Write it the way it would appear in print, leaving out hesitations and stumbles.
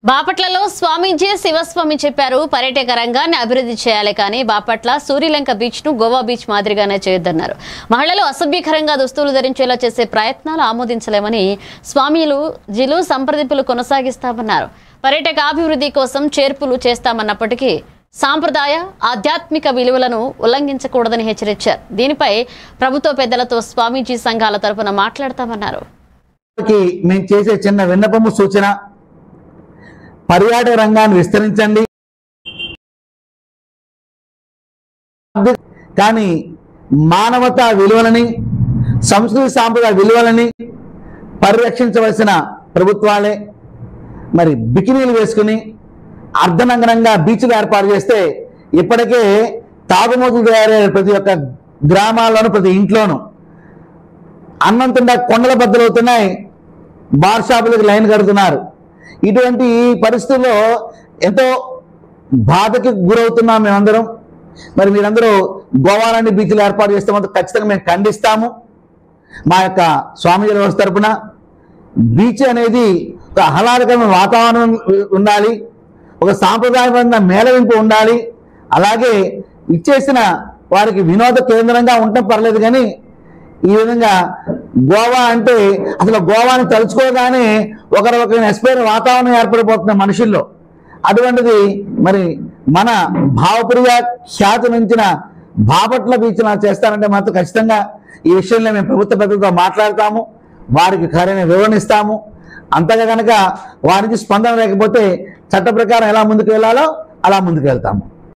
బాపట్లలో స్వామీజీ శివస్వామి చెప్పారు, పర్యాటక రంగాన్ని అభివృద్ధి చేయాలి కానీ బాపట్ల సూర్యలంక బీచ్ ను గోవా బీచ్ మాదిరిగానే చేయొద్దన్నారు. మహిళలు అసభ్యకరంగా దుస్తులు ధరించేలా చేసే ప్రయత్నాలు ఆమోదించలేమని స్వామీజీలు సంప్రదింపులు కొనసాగిస్తామన్నారు. పర్యాటక అభివృద్ధి కోసం చేర్పులు చేస్తామన్నప్పటికీ సాంప్రదాయ ఆధ్యాత్మిక విలువలను ఉల్లంఘించకూడదని హెచ్చరించారు. దీనిపై ప్రభుత్వ పెద్దలతో స్వామీజీ సంఘాల తరపున మాట్లాడతామన్నారు. మేము చేసే చిన్న విన్నపము సూచన, పర్యాటక రంగాన్ని విస్తరించండి కానీ మానవతా విలువలని, సంస్కృతి సాంప్రదాయ విలువలని పరిరక్షించవలసిన ప్రభుత్వాలే. మరి బికినీలు వేసుకుని అర్ధనంగనంగా బీచ్లు ఏర్పాటు చేస్తే ఇప్పటికే తాగుమూతులు తయారయ్యే ప్రతి ఒక్క గ్రామాల్లోనూ ప్రతి ఇంట్లోనూ అన్నం తిండా కొండల బద్దలవుతున్నాయి, బార్ షాపులకు లైన్ కడుతున్నారు. ఇటువంటి పరిస్థితుల్లో ఎంతో బాధకి గురవుతున్నాం మేమందరం. మరి మీరందరూ గోవా లాంటి బీచ్లు ఏర్పాటు చేస్తే మాత్రం ఖచ్చితంగా మేము ఖండిస్తాము. మా యొక్క స్వామీజీల వ్యవస్థ తరపున బీచ్ అనేది ఒక ఆహ్లాదకరమైన వాతావరణం ఉండాలి, ఒక సాంప్రదాయమైన మేళవింపు ఉండాలి. అలాగే ఇచ్చేసిన వారికి వినోద కేంద్రంగా ఉండటం పర్లేదు కానీ ఈ విధంగా గోవా అంటే అసలు గోవాని తలుచుకోగానే ఒకరికొకరిని ఎస్పైర్ వాతావరణం ఏర్పడిపోతున్న మనుషుల్లో. అటువంటిది మరి మన భావప్రియ ఖ్యాతి నుంచిన బాపట్ల బీచ్ చేస్తారంటే మాత్రం ఖచ్చితంగా ఈ విషయంలో మేము ప్రభుత్వ పెద్దలతో మాట్లాడతాము, వారికి సరైన వివరణ ఇస్తాము. అంతగా కనుక వారికి స్పందన లేకపోతే చట్ట ప్రకారం ఎలా ముందుకు వెళ్ళాలో అలా ముందుకు వెళ్తాము.